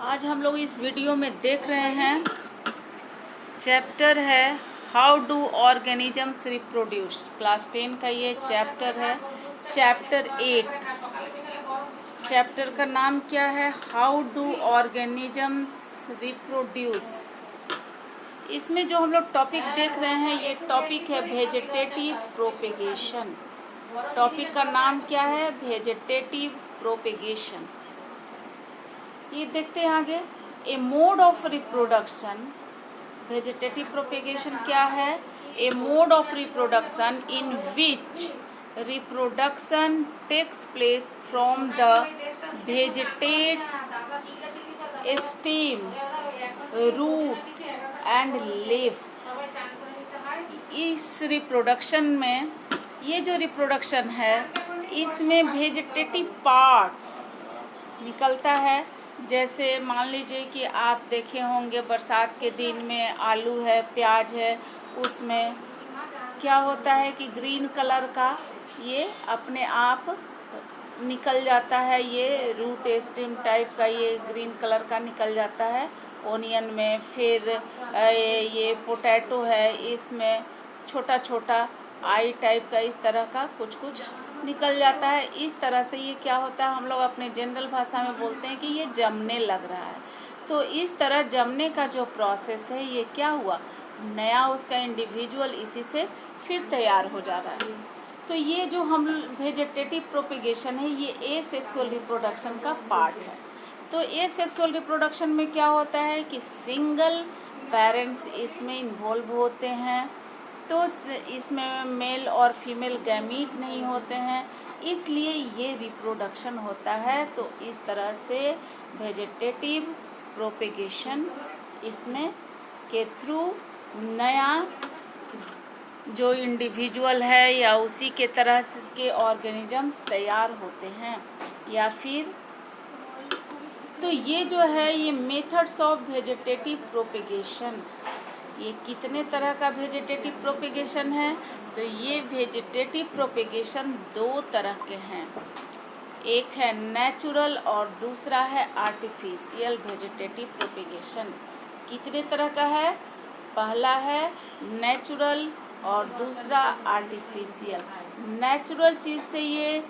आज हम लोग इस वीडियो में देख रहे हैं, चैप्टर है how do organisms reproduce. Class 10 का ये चैप्टर है, चैप्टर 8। चैप्टर का नाम क्या है? How do organisms reproduce. इसमें जो हम लोग टॉपिक देख रहे हैं, ये टॉपिक है वेजिटेटिव प्रोपेगेशन। टॉपिक का नाम क्या है? Vegetative propagation. ये देखते हैं आगे, a mode of reproduction. Vegetative propagation क्या है? A mode of reproduction in which reproduction takes place from the vegetate stem, root and leaves. इस रिप्रोडक्शन में, ये जो रिप्रोडक्शन है, इसमें वेजिटेटिव पार्ट्स निकलता है। जैसे मान लीजिए कि आप देखे होंगे बरसात के दिन में आलू है, प्याज है, उसमें क्या होता है कि ग्रीन कलर का ये अपने आप निकल जाता है। ये रूट स्टेम टाइप का ये ग्रीन कलर का निकल जाता है ओनियन में। फिर ये पोटैटो है, इसमें छोटा छोटा आई टाइप का इस तरह का कुछ कुछ निकल जाता है। इस तरह से ये क्या होता है, हम लोग अपने जनरल भाषा में बोलते हैं कि ये जमने लग रहा है। तो इस तरह जमने का जो प्रोसेस है, ये क्या हुआ, नया उसका इंडिविजुअल इसी से फिर तैयार हो जा रहा है। तो ये जो हम वेजिटेटिव प्रोपेगेशन है, ये एसेक्सुअल रिप्रोडक्शन का पार्ट है। तो एसेक्सुअल रिप्रोडक्शन में क्या होता है कि सिंगल पेरेंट्स इसमें इन्वॉल्व होते हैं। तो इसमें मेल और फीमेल गैमीट नहीं होते हैं, इसलिए ये रिप्रोडक्शन होता है। तो इस तरह से वेजिटेटिव प्रोपेगेशन इसमें के थ्रू नया जो इंडिविजुअल है या उसी के तरह के ऑर्गेनिजम्स तैयार होते हैं। या फिर तो ये जो है, ये मेथड्स ऑफ वेजिटेटिव प्रोपेगेशन, ये कितने तरह का वेजिटेटिव प्रोपेगेशन है? तो ये वेजिटेटिव प्रोपेगेशन दो तरह के हैं। एक है नेचुरल और दूसरा है आर्टिफिशियल वेजिटेटिव प्रोपेगेशन। कितने तरह का है? पहला है नेचुरल और दूसरा आर्टिफिशियल। नेचुरल चीज़ से ये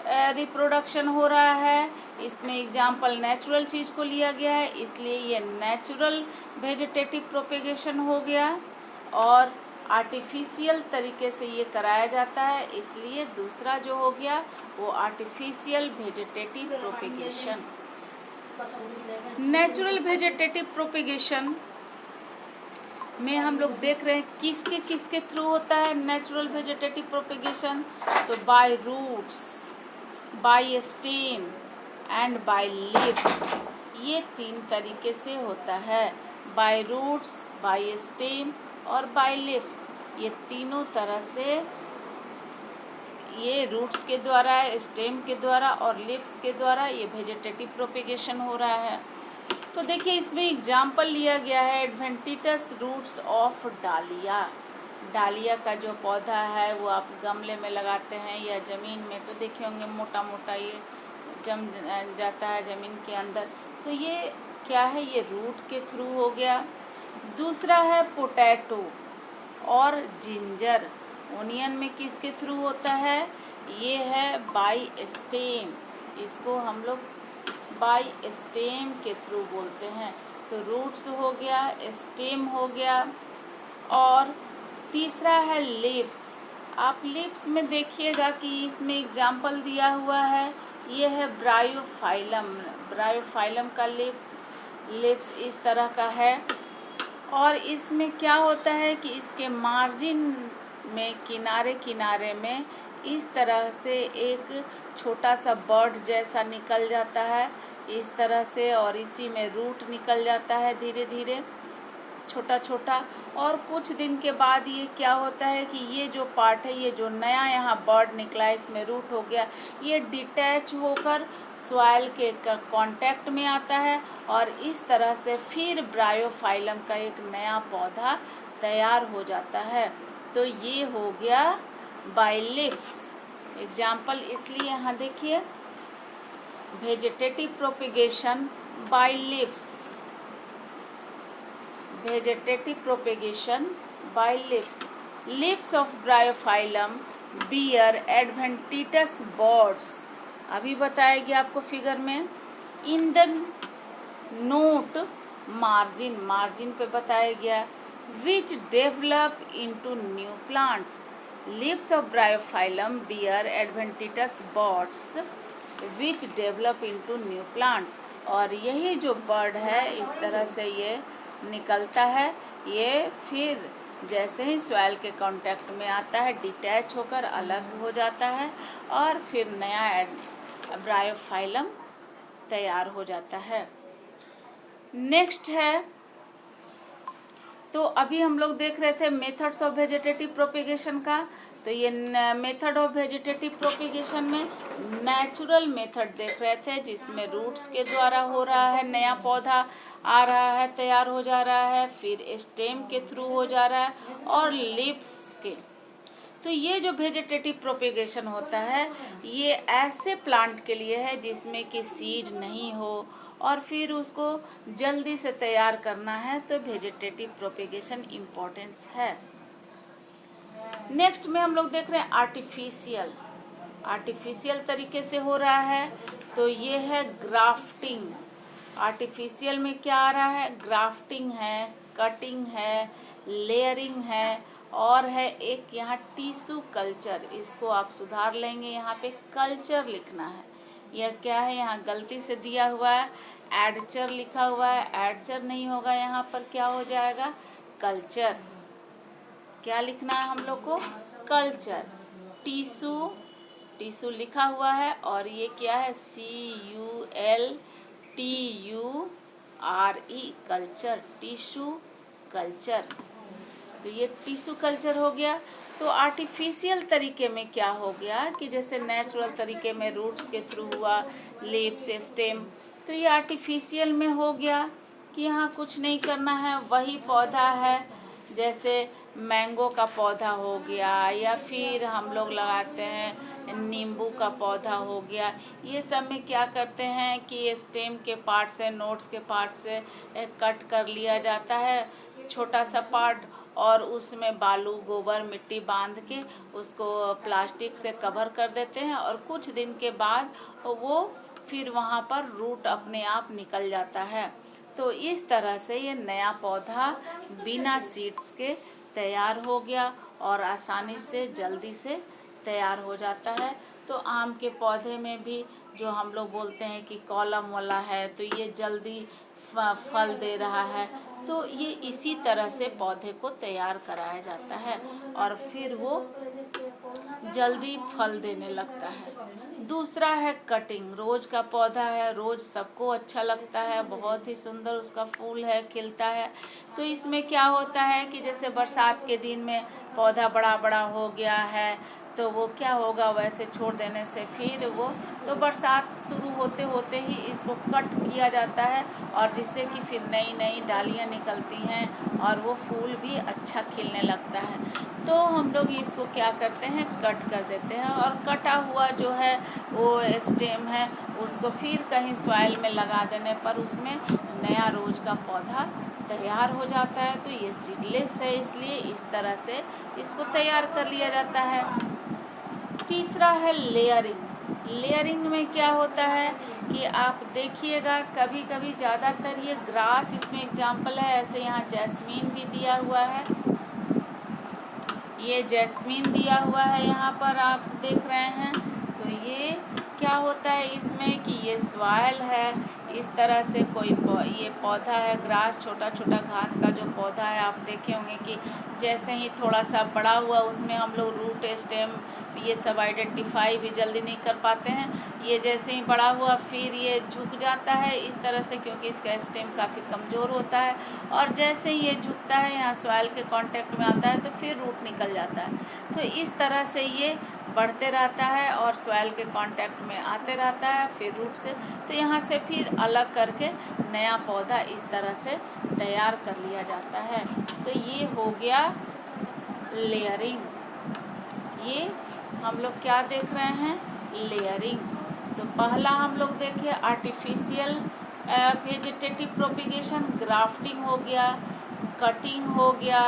रिप्रोडक्शन हो रहा है, इसमें एग्जाम्पल नेचुरल चीज़ को लिया गया है, इसलिए ये नेचुरल वेजिटेटिव प्रोपेगेशन हो गया। और आर्टिफिशियल तरीके से ये कराया जाता है, इसलिए दूसरा जो हो गया वो artificial vegetative propagation. Natural vegetative propagation में हम लोग देख रहे हैं किसके किसके थ्रू होता है नेचुरल वेजिटेटिव प्रोपेगेशन। तो by roots, by stem and by leaves. ये तीन तरीके से होता है, बाय रूट्स, बाय स्टेम और बाय लीव्स। ये तीनों तरह से, ये रूट्स के द्वारा, स्टेम के द्वारा और लीव्स के द्वारा ये वेजिटेटिव प्रोपेगेशन हो रहा है। तो देखिए इसमें एग्जाम्पल लिया गया है एडवेंटिटस रूट्स ऑफ डालिया। डालिया का जो पौधा है वो आप गमले में लगाते हैं या ज़मीन में, तो देखे होंगे मोटा मोटा ये जम जाता है ज़मीन के अंदर। तो ये क्या है, ये रूट के थ्रू हो गया। दूसरा है पोटैटो और जिंजर। ओनियन में किसके थ्रू होता है? ये है बाय स्टेम। इसको हम लोग बाय स्टेम के थ्रू बोलते हैं। तो रूट्स हो गया, स्टेम हो गया, और तीसरा है लीव्स। आप लीव्स में देखिएगा कि इसमें एग्जाम्पल दिया हुआ है, ये है ब्रायोफाइलम। ब्रायोफाइलम का लीव्स इस तरह का है। और इसमें क्या होता है कि इसके मार्जिन में, किनारे किनारे में इस तरह से एक छोटा सा बर्ड जैसा निकल जाता है इस तरह से, और इसी में रूट निकल जाता है धीरे धीरे छोटा छोटा। और कुछ दिन के बाद ये क्या होता है कि ये जो पार्ट है, ये जो नया यहाँ बर्ड निकला है, इसमें रूट हो गया, ये डिटैच होकर सॉइल के कांटेक्ट में आता है, और इस तरह से फिर ब्रायोफाइलम का एक नया पौधा तैयार हो जाता है। तो ये हो गया बाय लीव्स। एग्जाम्पल इसलिए यहाँ देखिए, vegetative propagation by leaves, vegetative propagation by leaves. Leaves of bryophyllum bear adventitious buds. अभी बताया गया आपको फिगर में. In the note margin पे बताया गया which develop into new plants. Leaves of bryophyllum bear adventitious buds which develop into new plants. और यही जो बर्ड है इस तरह से ये निकलता है, ये फिर जैसे ही सॉइल के कांटेक्ट में आता है डिटैच होकर अलग हो जाता है और फिर नया ब्रायोफाइलम तैयार हो जाता है. नेक्स्ट है, तो अभी हम लोग देख रहे थे मेथड्स ऑफ वेजिटेटिव प्रोपेगेशन का. तो ये मेथड ऑफ वेजिटेटिव प्रोपेगेशन में नेचुरल मेथड देख रहे थे जिसमें रूट्स के द्वारा हो रहा है, नया पौधा आ रहा है, तैयार हो जा रहा है, फिर स्टेम के थ्रू हो जा रहा है और लीव्स के. तो ये जो वेजिटेटिव प्रोपेगेशन होता है ये ऐसे प्लांट के लिए है जिसमें कि सीड नहीं हो और फिर उसको जल्दी से तैयार करना है, तो वेजिटेटिव प्रोपेगेशन इम्पोर्टेंस है. नेक्स्ट में हम लोग देख रहे हैं आर्टिफिशियल तरीके से हो रहा है. तो ये है ग्राफ्टिंग. आर्टिफिशियल में क्या आ रहा है? ग्राफ्टिंग है, कटिंग है, लेयरिंग है और है एक यहाँ टिश्यू कल्चर. इसको आप सुधार लेंगे, यहाँ पे कल्चर लिखना है. यह क्या है? यहाँ गलती से दिया हुआ है एडचर लिखा हुआ है, एडचर नहीं होगा, यहाँ पर क्या हो जाएगा? कल्चर. क्या लिखना है हम लोग को? कल्चर. टिश्यू लिखा हुआ है और ये क्या है? CULTURE, culture, tissue culture. तो ये टिश्यू कल्चर हो गया. तो आर्टिफिशियल तरीके में क्या हो गया कि जैसे नेचुरल तरीके में रूट्स के थ्रू हुआ, लीव्स, स्टेम, तो ये आर्टिफिशियल में हो गया कि यहाँ कुछ नहीं करना है, वही पौधा है. जैसे मैंगो का पौधा हो गया या फिर हम लोग लगाते हैं नींबू का पौधा हो गया. ये सब में क्या करते हैं कि स्टेम के पार्ट से, नोट्स के पार्ट से कट कर लिया जाता है छोटा सा पार्ट और उसमें बालू, गोबर, मिट्टी बांध के उसको प्लास्टिक से कवर कर देते हैं और कुछ दिन के बाद वो फिर वहाँ पर रूट अपने आप निकल जाता है. तो इस तरह से ये नया पौधा बिना सीड्स के तैयार हो गया और आसानी से जल्दी से तैयार हो जाता है. तो आम के पौधे में भी जो हम लोग बोलते हैं कि कॉलम वाला है, तो ये जल्दी फल दे रहा है. तो ये इसी तरह से पौधे को तैयार कराया जाता है और फिर वो जल्दी फल देने लगता है. दूसरा है कटिंग. रोज का पौधा है, रोज सबको अच्छा लगता है, बहुत ही सुंदर उसका फूल है, खिलता है. तो इसमें क्या होता है कि जैसे बरसात के दिन में पौधा बड़ा बड़ा हो गया है तो वो क्या होगा, वैसे छोड़ देने से फिर वो, तो बरसात शुरू होते होते ही इसको कट किया जाता है और जिससे कि फिर नई नई डालियाँ निकलती हैं और वो फूल भी अच्छा खिलने लगता है. तो हम लोग इसको क्या करते हैं, कट कर देते हैं और कटा हुआ जो है वो स्टेम है उसको फिर कहीं सॉइल में लगा देने पर उसमें नया रोज का पौधा तैयार हो जाता है. तो ये सीडलेस है, इसलिए इस तरह से इसको तैयार कर लिया जाता है. तीसरा है लेयरिंग. लेयरिंग में क्या होता है कि आप देखिएगा कभी कभी ज़्यादातर ये ग्रास इसमें एग्जाम्पल है. ऐसे यहाँ जैस्मीन भी दिया हुआ है, ये जैस्मीन दिया हुआ है यहाँ पर आप देख रहे हैं. तो ये क्या होता है इसमें कि ये सॉइल है, इस तरह से कोई ये पौधा है ग्रास, छोटा छोटा घास का जो पौधा है. आप देखे होंगे कि जैसे ही थोड़ा सा बड़ा हुआ उसमें हम लोग रूट, स्टेम ये सब आइडेंटिफाई भी जल्दी नहीं कर पाते हैं. ये जैसे ही बड़ा हुआ फिर ये झुक जाता है इस तरह से, क्योंकि इसका स्टेम काफ़ी कमज़ोर होता है और जैसे ही ये झुकता है यहाँ सॉइल के कांटेक्ट में आता है तो फिर रूट निकल जाता है. तो इस तरह से ये बढ़ते रहता है और सॉइल के कांटेक्ट में आते रहता है फिर रूट से. तो यहाँ से फिर अलग करके नया पौधा इस तरह से तैयार कर लिया जाता है. तो ये हो गया लेयरिंग. ये हम लोग क्या देख रहे हैं, लेयरिंग. तो पहला हम लोग देखें आर्टिफिशियल वेजिटेटिव प्रोपिगेशन, ग्राफ्टिंग हो गया, कटिंग हो गया,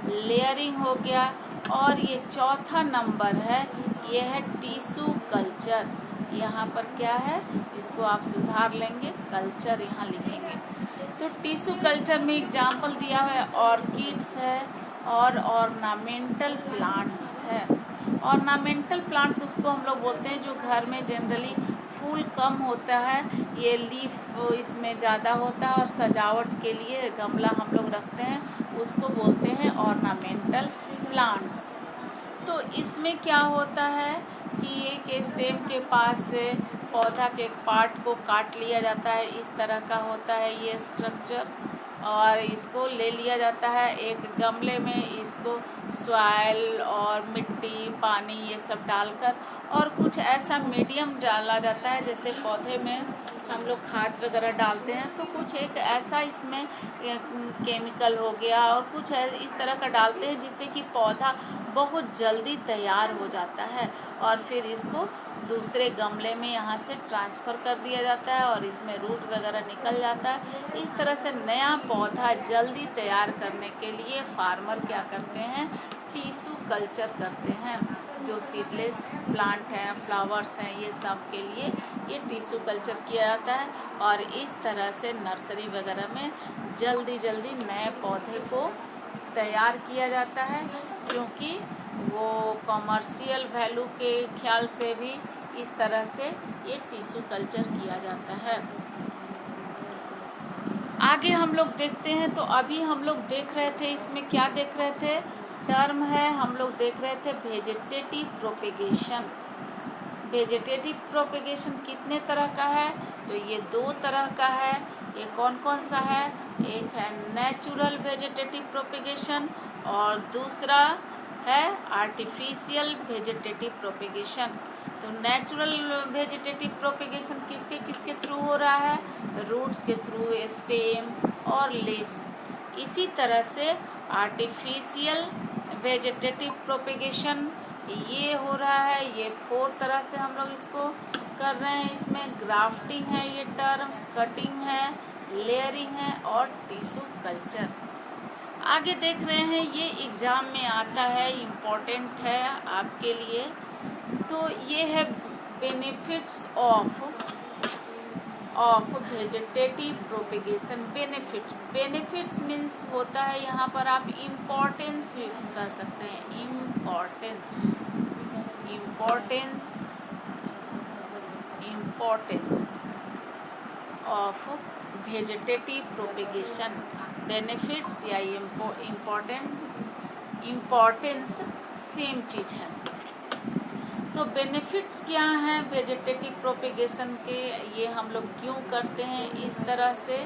लेयरिंग हो गया, और ये चौथा नंबर है, ये है टिश्यू कल्चर। यहाँ पर क्या है, इसको आप सुधार लेंगे, कल्चर यहाँ लिखेंगे। तो टिश्यू कल्चर में एग्जाम्पल दिया है ऑर्किड्स है और ऑर्नामेंटल प्लांट्स है। ऑर्नामेंटल प्लांट्स उसको हम लोग बोलते हैं जो घर में जनरली फूल कम होता है, ये लीफ इसमें ज़्यादा होता है और सजावट के लिए गमला हम लोग रखते हैं, उसको बोलते हैं ऑर्नामेंटल प्लांट्स। तो इसमें क्या होता है कि एक स्टेम के पास से पौधा के एक पार्ट को काट लिया जाता है, इस तरह का होता है ये स्ट्रक्चर, और इसको ले लिया जाता है एक गमले में, इसको सॉइल और मिट्टी पानी ये सब डालकर, और कुछ ऐसा मीडियम डाला जाता है जैसे पौधे में हम लोग खाद वगैरह डालते हैं, तो कुछ एक ऐसा इसमें केमिकल हो गया और कुछ इस तरह का डालते हैं जिससे कि पौधा बहुत जल्दी तैयार हो जाता है, और फिर इसको दूसरे गमले में यहाँ से ट्रांसफ़र कर दिया जाता है और इसमें रूट वगैरह निकल जाता है। इस तरह से नया पौधा जल्दी तैयार करने के लिए फार्मर क्या करते हैं, टिश्यू कल्चर करते हैं। जो सीडलेस प्लांट हैं, फ्लावर्स हैं, ये सब के लिए ये टिश्यू कल्चर किया जाता है, और इस तरह से नर्सरी वगैरह में जल्दी जल्दी नए पौधे को तैयार किया जाता है, क्योंकि वो कॉमर्शियल वैल्यू के ख्याल से भी इस तरह से ये टिश्यू कल्चर किया जाता है। आगे हम लोग देखते हैं, तो अभी हम लोग देख रहे थे, इसमें क्या देख रहे थे, टर्म है, हम लोग देख रहे थे वेजिटेटिव प्रोपेगेशन। वेजिटेटिव प्रोपेगेशन कितने तरह का है, तो ये 2 तरह का है। ये कौन कौन सा है, एक है नेचुरल वेजिटेटिव प्रोपेगेशन और दूसरा है आर्टिफिशियल वेजिटेटिव प्रोपेगेशन। तो नेचुरल वेजिटेटिव प्रोपेगेशन किसके किसके थ्रू हो रहा है, रूट्स के थ्रू, स्टेम और लीव्स। इसी तरह से आर्टिफिशियल वेजिटेटिव प्रोपेगेशन ये हो रहा है, ये 4 तरह से हम लोग इसको कर रहे हैं। इसमें ग्राफ्टिंग है ये टर्म, कटिंग है, लेयरिंग है और टिश्यू कल्चर। आगे देख रहे हैं, ये एग्ज़ाम में आता है, इम्पोर्टेंट है आपके लिए। तो ये है benefits of vegetative propagation. Benefits means होता है, यहाँ पर आप इम्पोर्टेंस भी कह सकते हैं, importance of vegetative propagation. Benefits या इम्पोर्टेंस सेम चीज़ है। तो बेनिफिट्स क्या हैं वेजिटेटिव प्रोपेगेशन के, ये हम लोग क्यों करते हैं इस तरह से,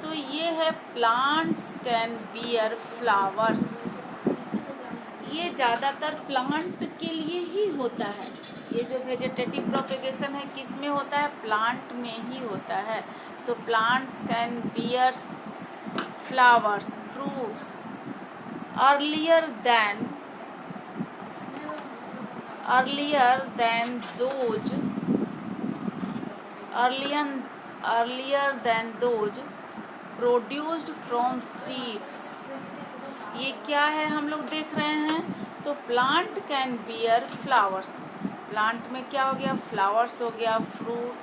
तो ये है प्लांट्स कैन बियर फ्लावर्स। ये ज़्यादातर प्लांट के लिए ही होता है। ये जो वेजिटेटिव प्रोपेगेशन है किस में होता है, प्लांट में ही होता है। तो plants can bear flowers, fruits earlier than those produced from seeds। ये क्या है हम लोग देख रहे हैं, तो plant can bear flowers, plant में क्या हो गया, फ्लावर्स हो गया, fruit.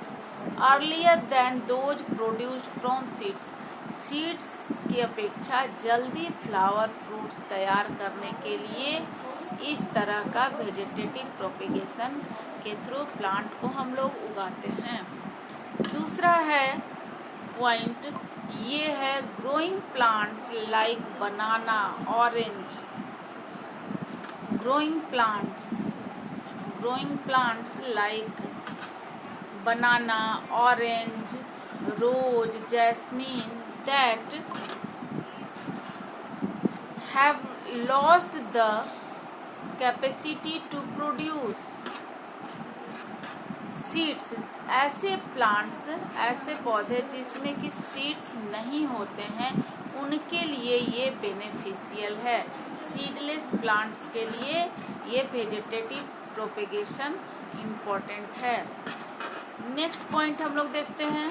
Earlier than those produced from seeds, seeds की अपेक्षा जल्दी फ्लावर फ्रूट्स तैयार करने के लिए इस तरह का वेजिटेटिव प्रोपेगेशन के थ्रू प्लांट को हम लोग उगाते हैं। दूसरा है पॉइंट, ये है growing plants like banana, orange. Growing plants like banana, orange, rose, jasmine that have lost the capacity to produce seeds। ऐसे प्लांट्स, ऐसे पौधे जिसमें कि सीड्स नहीं होते हैं, उनके लिए ये बेनिफिशियल है। सीडलेस प्लांट्स के लिए ये वेजिटेटिव प्रोपेगेशन इम्पोर्टेंट है। नेक्स्ट पॉइंट हम लोग देखते हैं।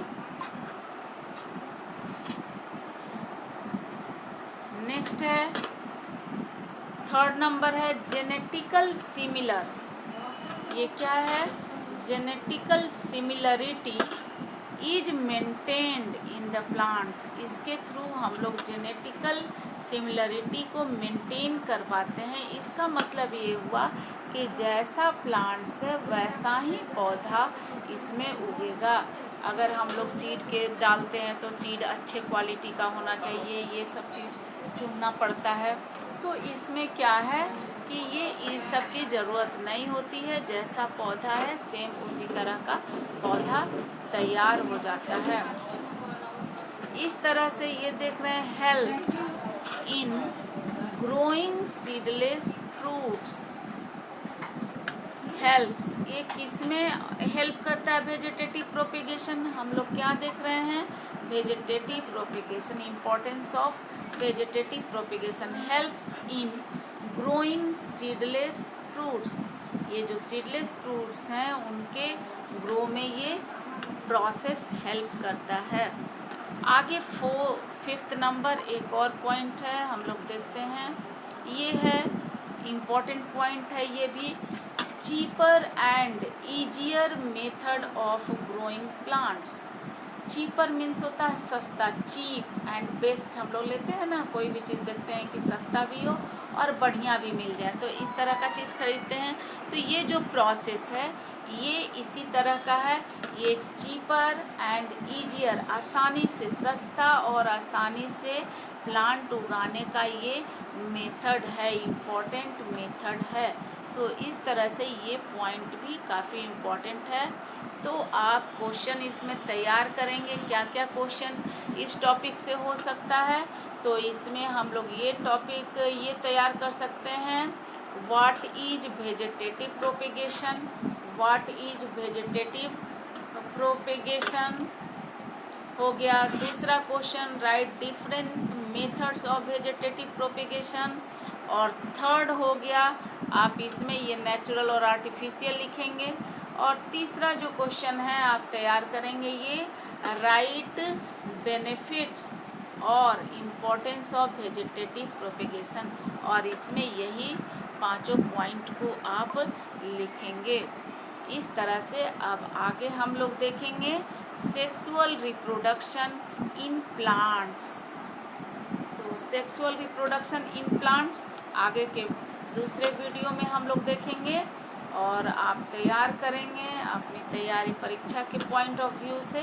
नेक्स्ट है, थर्ड नंबर है जेनेटिकल सिमिलर। ये क्या है? Genetical similarity is maintained in the plants. इसके थ्रू हम लोग जेनेटिकल सिमिलरिटी को मेंटेन कर पाते हैं। इसका मतलब ये हुआ कि जैसा प्लांट्स है वैसा ही पौधा इसमें उगेगा। अगर हम लोग सीड के डालते हैं तो सीड अच्छे क्वालिटी का होना चाहिए, ये सब चीज़ चुनना पड़ता है। तो इसमें क्या है कि ये इस सब की ज़रूरत नहीं होती है, जैसा पौधा है सेम उसी तरह का पौधा तैयार हो जाता है। इस तरह से ये देख रहे हैं, helps in growing seedless fruits. Helps, ये किस में हेल्प करता है? Vegetative propagation. हम लोग क्या देख रहे हैं? Vegetative propagation, importance of vegetative propagation. Helps in growing seedless fruits. ये जो सीडलेस फ्रूट्स हैं उनके ग्रो में ये प्रोसेस हेल्प करता है। आगे फिफ्थ नंबर एक और पॉइंट है, हम लोग देखते हैं। ये है इम्पॉर्टेंट पॉइंट है ये भी, cheaper and easier method of growing plants. Cheaper means होता है सस्ता, चीप एंड बेस्ट हम लोग लेते हैं ना, कोई भी चीज़ देखते हैं कि सस्ता भी हो और बढ़िया भी मिल जाए, तो इस तरह का चीज़ खरीदते हैं। तो ये जो प्रोसेस है ये इसी तरह का है। ये चीपर एंड ईजियर, आसानी से, सस्ता और आसानी से प्लांट उगाने का ये मेथड है, इम्पोर्टेंट मेथड है। तो इस तरह से ये पॉइंट भी काफ़ी इम्पोर्टेंट है। तो आप क्वेश्चन इसमें तैयार करेंगे, क्या क्या क्वेश्चन इस टॉपिक से हो सकता है? तो इसमें हम लोग ये टॉपिक ये तैयार कर सकते हैं, what is vegetative propagation. What is vegetative propagation हो गया। दूसरा question, right different methods of vegetative propagation. और थर्ड हो गया, आप इसमें ये नेचुरल और आर्टिफिशियल लिखेंगे। और तीसरा जो क्वेश्चन है आप तैयार करेंगे ये, राइट बेनिफिट्स और इम्पोर्टेंस ऑफ वेजिटेटिव प्रोपिगेशन। और इसमें यही पांचों पॉइंट को आप लिखेंगे। इस तरह से अब आगे हम लोग देखेंगे सेक्सुअल रिप्रोडक्शन इन प्लांट्स। तो सेक्सुअल रिप्रोडक्शन इन प्लांट्स आगे के दूसरे वीडियो में हम लोग देखेंगे। और आप तैयार करेंगे अपनी तैयारी परीक्षा के पॉइंट ऑफ व्यू से।